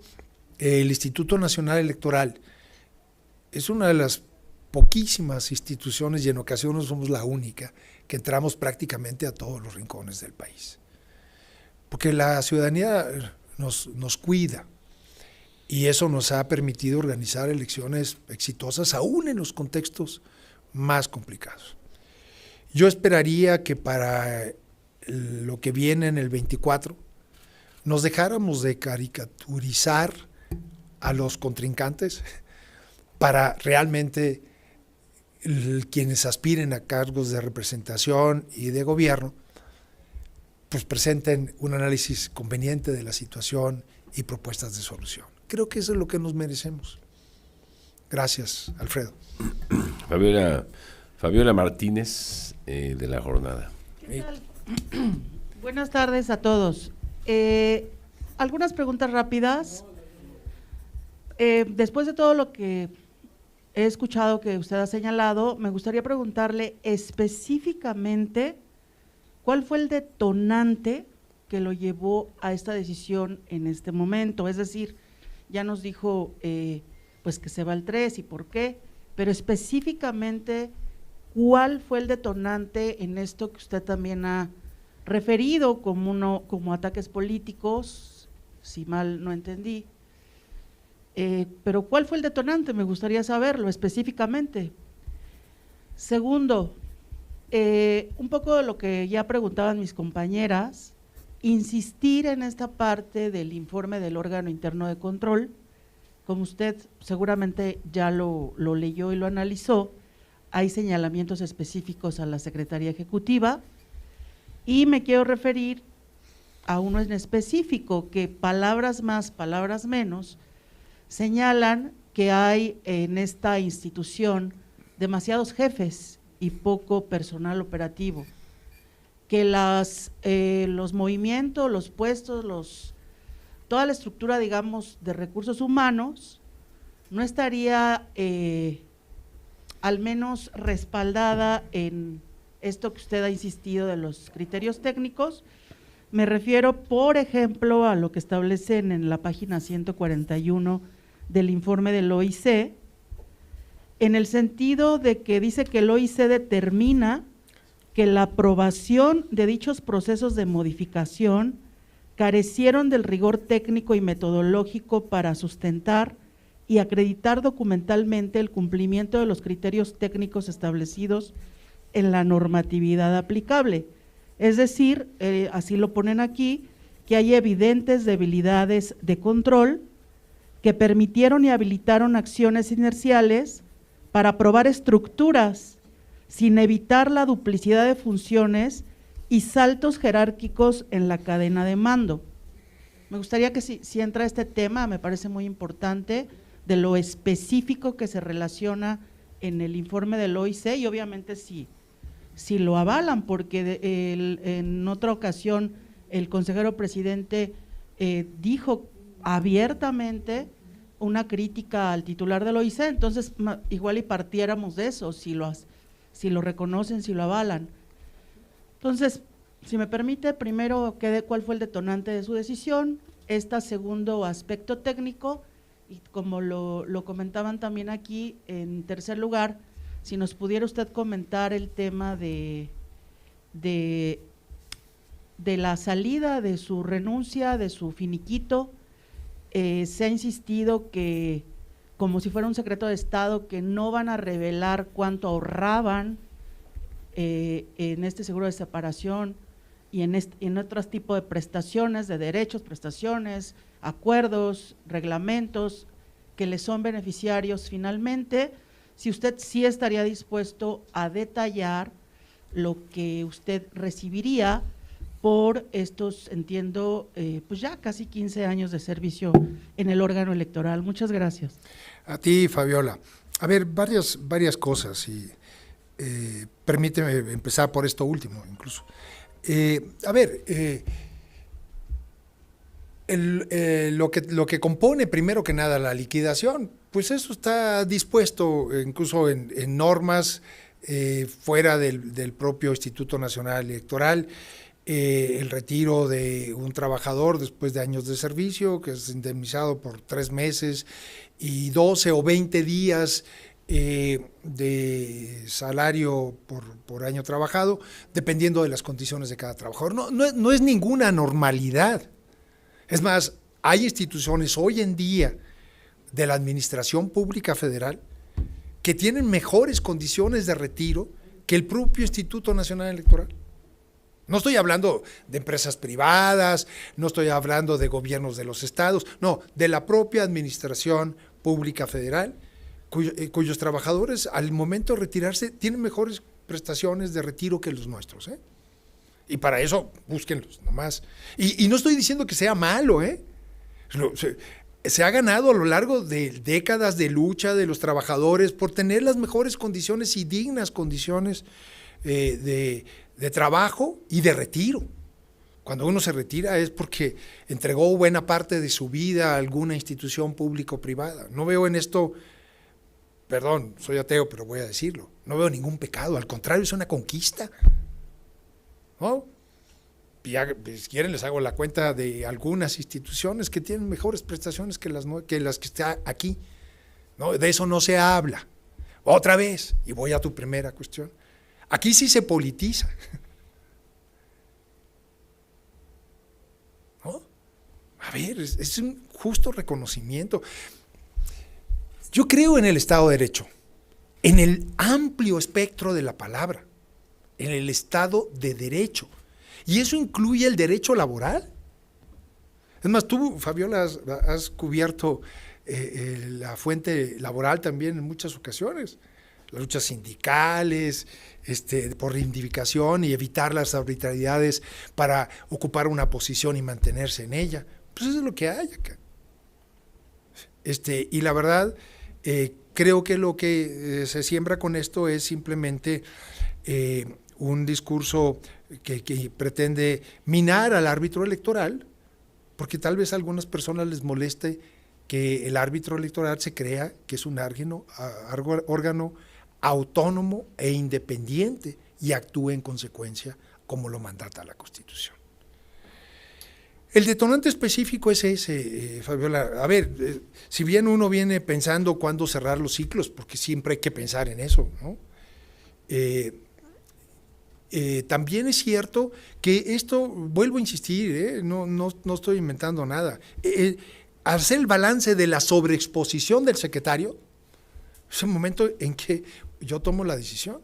Speaker 2: el Instituto Nacional Electoral es una de las poquísimas instituciones, y en ocasiones somos la única, que entramos prácticamente a todos los rincones del país. Porque la ciudadanía nos cuida, y eso nos ha permitido organizar elecciones exitosas, aún en los contextos más complicados. Yo esperaría que para lo que viene en el 24 nos dejáramos de caricaturizar a los contrincantes para realmente quienes aspiren a cargos de representación y de gobierno, pues presenten un análisis conveniente de la situación y propuestas de solución. Creo que eso es lo que nos merecemos. Gracias, Alfredo.
Speaker 1: Fabiola Martínez, de La Jornada.
Speaker 9: ¿Qué tal? Buenas tardes a todos. Algunas preguntas rápidas. Después de todo lo que he escuchado que usted ha señalado, me gustaría preguntarle específicamente cuál fue el detonante que lo llevó a esta decisión en este momento. Es decir, ya nos dijo pues que se va al 3 y por qué, pero específicamente, ¿cuál fue el detonante en esto que usted también ha referido como ataques políticos, si mal no entendí? Pero ¿cuál fue el detonante? Me gustaría saberlo específicamente. Segundo, un poco de lo que ya preguntaban mis compañeras, insistir en esta parte del informe del órgano interno de control, como usted seguramente ya lo leyó y lo analizó, hay señalamientos específicos a la Secretaría Ejecutiva, y me quiero referir a uno en específico, que palabras más, palabras menos, señalan que hay en esta institución demasiados jefes y poco personal operativo, que los movimientos, los puestos, toda la estructura, digamos, de recursos humanos no estaría al menos respaldada en esto que usted ha insistido de los criterios técnicos. Me refiero, por ejemplo, a lo que establecen en la página 141 del informe del OIC, en el sentido de que dice que el OIC determina que la aprobación de dichos procesos de modificación carecieron del rigor técnico y metodológico para sustentar y acreditar documentalmente el cumplimiento de los criterios técnicos establecidos en la normatividad aplicable. Es decir, así lo ponen aquí, que hay evidentes debilidades de control que permitieron y habilitaron acciones inerciales para aprobar estructuras sin evitar la duplicidad de funciones y saltos jerárquicos en la cadena de mando. Me gustaría que si entra este tema, me parece muy importante, de lo específico que se relaciona en el informe del OIC, y obviamente si lo avalan, porque en otra ocasión el consejero presidente dijo abiertamente una crítica al titular del OIC, entonces igual y partiéramos de eso, si lo reconocen, si lo avalan. Entonces, si me permite, primero cuál fue el detonante de su decisión, segundo aspecto técnico, y como lo comentaban también aquí, en tercer lugar, si nos pudiera usted comentar el tema de la salida, de su renuncia, de su finiquito. Se ha insistido que, como si fuera un secreto de Estado, que no van a revelar cuánto ahorraban en este seguro de separación y en otros tipos de prestaciones, de derechos, prestaciones, acuerdos, reglamentos que les son beneficiarios finalmente. Si usted sí estaría dispuesto a detallar lo que usted recibiría por estos, entiendo, pues ya casi 15 años de servicio en el órgano electoral. Muchas gracias.
Speaker 2: A ti, Fabiola. A ver, varias cosas, y permíteme empezar por esto último incluso. Lo que compone primero que nada la liquidación, pues eso está dispuesto incluso en normas fuera del propio Instituto Nacional Electoral. El retiro de un trabajador después de años de servicio, que es indemnizado por 3 meses y 12 o 20 días de salario por año trabajado, dependiendo de las condiciones de cada trabajador. No es ninguna anormalidad. Es más, hay instituciones hoy en día de la Administración Pública Federal que tienen mejores condiciones de retiro que el propio Instituto Nacional Electoral. No estoy hablando de empresas privadas, no estoy hablando de gobiernos de los estados, no, de la propia Administración Pública Federal, cuyos trabajadores al momento de retirarse tienen mejores prestaciones de retiro que los nuestros, ¿eh? Y para eso búsquenlos nomás. Y no estoy diciendo que sea malo, ¿eh? Se ha ganado a lo largo de décadas de lucha de los trabajadores por tener las mejores condiciones y dignas condiciones de trabajo y de retiro. Cuando uno se retira es porque entregó buena parte de su vida a alguna institución pública o privada. No veo en esto, perdón, soy ateo, pero voy a decirlo, no veo ningún pecado, al contrario, es una conquista, ¿no? Ya, si quieren les hago la cuenta de algunas instituciones que tienen mejores prestaciones que las que está aquí, ¿no? De eso no se habla. Otra vez, y voy a tu primera cuestión, aquí sí se politiza, ¿no? A ver, es un justo reconocimiento. Yo creo en el Estado de Derecho, en el amplio espectro de la palabra, en el Estado de Derecho. Y eso incluye el derecho laboral. Es más, tú, Fabiola, has cubierto la fuente laboral también en muchas ocasiones. Las luchas sindicales, por reivindicación y evitar las arbitrariedades para ocupar una posición y mantenerse en ella. Pues eso es lo que hay acá. Y la verdad, creo que lo que se siembra con esto es simplemente un discurso que pretende minar al árbitro electoral, porque tal vez a algunas personas les moleste que el árbitro electoral se crea que es un órgano autónomo e independiente y actúe en consecuencia como lo mandata la Constitución. El detonante específico es ese, Fabiola. A ver, si bien uno viene pensando cuándo cerrar los ciclos, porque siempre hay que pensar en eso, ¿no? También es cierto que esto, vuelvo a insistir, no estoy inventando nada, hacer el balance de la sobreexposición del secretario es el momento en que yo tomo la decisión.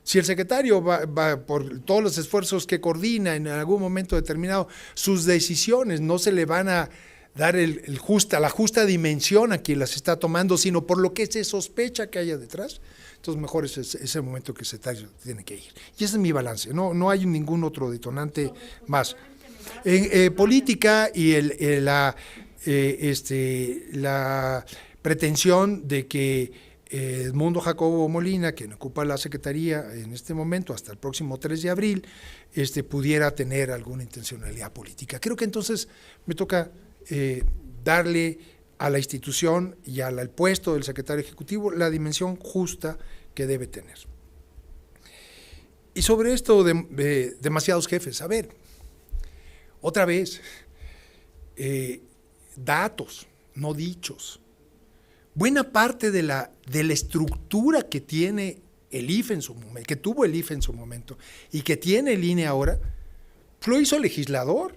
Speaker 2: Si el secretario va por todos los esfuerzos que coordina en algún momento determinado, sus decisiones no se le van a dar la justa dimensión a quien las está tomando, sino por lo que se sospecha que haya detrás, entonces mejor es el momento que el secretario tiene que ir. Y ese es mi balance, no hay ningún otro detonante más. En política y la pretensión de que Edmundo Jacobo Molina, quien ocupa la secretaría en este momento hasta el próximo 3 de abril, pudiera tener alguna intencionalidad política. Creo que entonces me toca darle a la institución y al puesto del secretario ejecutivo la dimensión justa que debe tener. Y sobre esto de demasiados jefes, a ver, otra vez, datos, no dichos. Buena parte de la estructura que tiene el IFE en su momento, que tuvo el IFE en su momento y que tiene el INE ahora, lo hizo el legislador.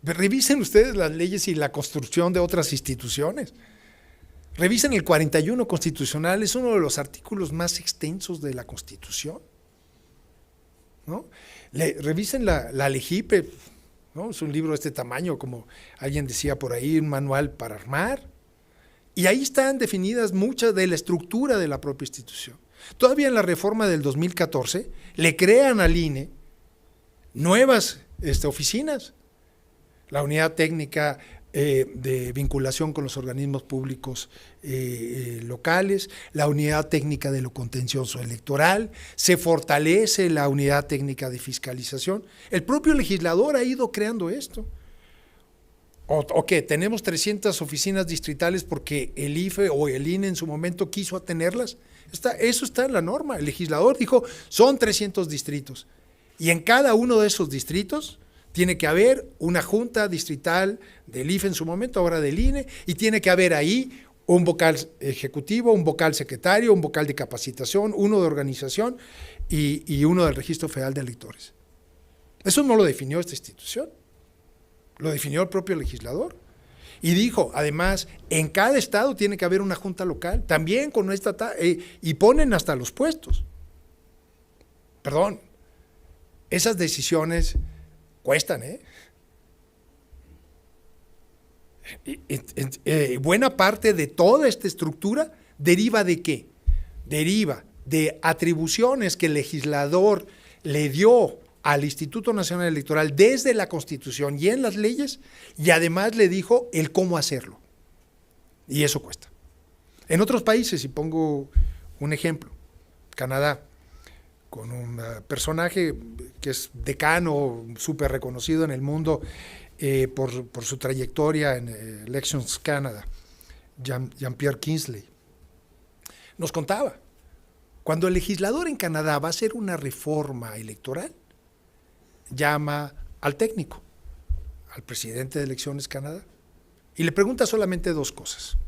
Speaker 2: Revisen ustedes las leyes y la construcción de otras instituciones. Revisen el 41 constitucional, es uno de los artículos más extensos de la Constitución, ¿no? Revisen la LEGIPE, ¿no? Es un libro de este tamaño, como alguien decía por ahí, un manual para armar. Y ahí están definidas muchas de la estructura de la propia institución. Todavía en la reforma del 2014 le crean al INE nuevas oficinas. La unidad técnica de vinculación con los organismos públicos locales, la unidad técnica de lo contencioso electoral, se fortalece la unidad técnica de fiscalización. El propio legislador ha ido creando esto. ¿O qué? ¿Tenemos 300 oficinas distritales porque el IFE o el INE en su momento quiso tenerlas? Eso está en la norma. El legislador dijo, son 300 distritos. Y en cada uno de esos distritos tiene que haber una junta distrital del IFE en su momento, ahora del INE, y tiene que haber ahí un vocal ejecutivo, un vocal secretario, un vocal de capacitación, uno de organización y uno del Registro Federal de Electores. Eso no lo definió esta institución, lo definió el propio legislador. Y dijo, además, en cada estado tiene que haber una junta local, también con y ponen hasta los puestos. Perdón, esas decisiones cuestan, buena parte de toda esta estructura deriva ¿de qué? Deriva de atribuciones que el legislador le dio al Instituto Nacional Electoral desde la Constitución y en las leyes, y además le dijo el cómo hacerlo. Y eso cuesta. En otros países, y pongo un ejemplo, Canadá, con un personaje que es decano, súper reconocido en el mundo por su trayectoria en Elections Canada, Jean-Pierre Kingsley, nos contaba, cuando el legislador en Canadá va a hacer una reforma electoral, llama al técnico, al presidente de Elecciones Canadá, y le pregunta solamente dos cosas.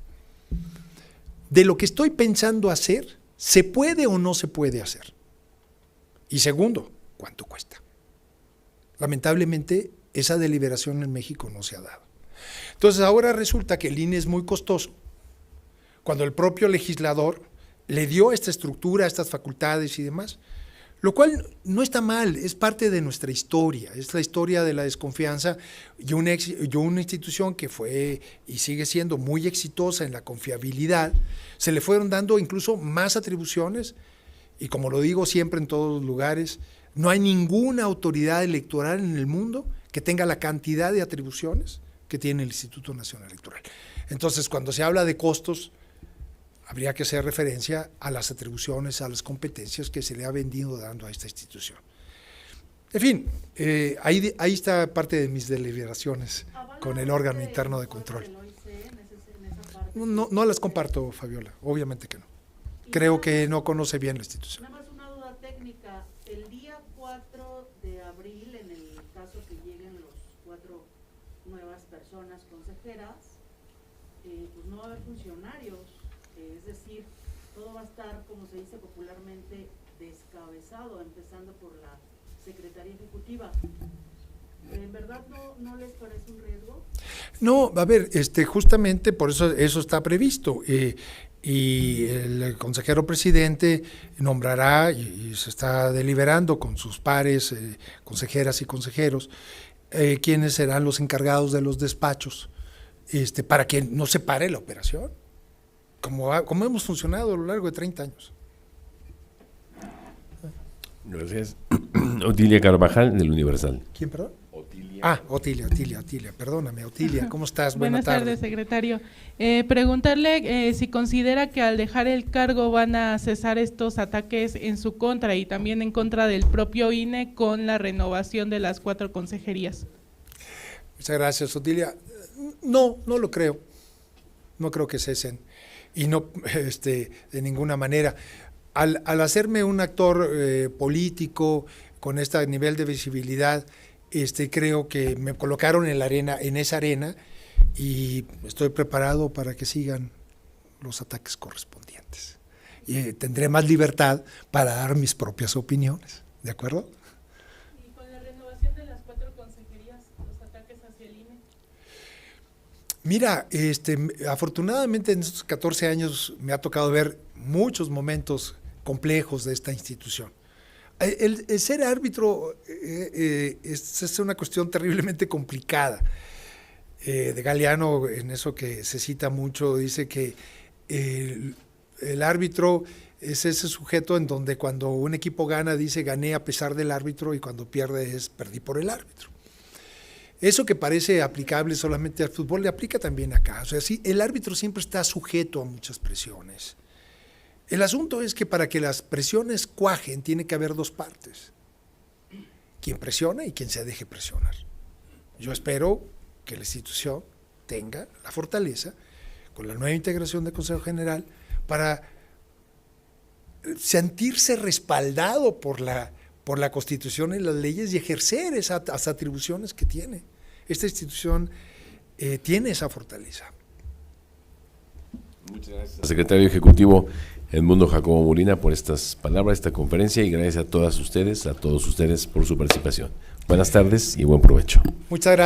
Speaker 2: De lo que estoy pensando hacer, ¿se puede o no se puede hacer? Y segundo, ¿cuánto cuesta? Lamentablemente, esa deliberación en México no se ha dado. Entonces, ahora resulta que el INE es muy costoso, cuando el propio legislador le dio esta estructura, estas facultades y demás, lo cual no está mal, es parte de nuestra historia, es la historia de la desconfianza y una institución que fue y sigue siendo muy exitosa en la confiabilidad, se le fueron dando incluso más atribuciones y como lo digo siempre en todos los lugares, no hay ninguna autoridad electoral en el mundo que tenga la cantidad de atribuciones que tiene el Instituto Nacional Electoral. Entonces, cuando se habla de costos, habría que hacer referencia a las atribuciones, a las competencias que se le ha venido dando a esta institución. En fin, ahí está parte de mis deliberaciones con el órgano interno de control. No las comparto, Fabiola, obviamente que no. Creo que no conoce bien la institución.
Speaker 9: Nada más una duda técnica. El día 4 de abril, en el caso que lleguen los 4 nuevas personas consejeras, pues no va a haber funcionarios. Es decir, todo va a estar, como se dice popularmente, descabezado, empezando por la Secretaría Ejecutiva. ¿En verdad no les parece un riesgo?
Speaker 2: No, a ver, justamente por eso está previsto. Y el consejero presidente nombrará, y se está deliberando con sus pares, consejeras y consejeros, quiénes serán los encargados de los despachos, para que no se pare la operación. Como hemos funcionado a lo largo de 30 años.
Speaker 1: Gracias. Otilia Carvajal, del Universal.
Speaker 2: ¿Quién, perdón? Otilia, perdóname, Otilia, ¿cómo estás?
Speaker 10: Buenas tardes, secretario. Preguntarle si considera que al dejar el cargo van a cesar estos ataques en su contra y también en contra del propio INE con la renovación de las 4 consejerías.
Speaker 2: Muchas gracias, Otilia. No lo creo. No creo que cesen. Y no de ninguna manera. Al hacerme un actor político con este nivel de visibilidad, creo que me colocaron en esa arena y estoy preparado para que sigan los ataques correspondientes. Y tendré más libertad para dar mis propias opiniones, ¿de acuerdo?
Speaker 10: ¿Y con la renovación de las 4 consejerías, los ataques hacia el INE?
Speaker 2: Mira, afortunadamente en estos 14 años me ha tocado ver muchos momentos complejos de esta institución. El ser árbitro es una cuestión terriblemente complicada. De Galeano, en eso que se cita mucho, dice que el árbitro es ese sujeto en donde cuando un equipo gana dice gané a pesar del árbitro y cuando pierde es perdí por el árbitro. Eso que parece aplicable solamente al fútbol le aplica también acá. O sea, sí, el árbitro siempre está sujeto a muchas presiones. El asunto es que para que las presiones cuajen tiene que haber 2 partes. Quien presiona y quien se deje presionar. Yo espero que la institución tenga la fortaleza, con la nueva integración del Consejo General, para sentirse respaldado por la Constitución y las leyes y ejercer esas atribuciones que tiene. Esta institución tiene esa fortaleza.
Speaker 1: Muchas gracias, secretario ejecutivo Edmundo Jacobo Molina, por estas palabras, esta conferencia, y gracias a todos ustedes por su participación. Buenas tardes y buen provecho.
Speaker 2: Muchas gracias.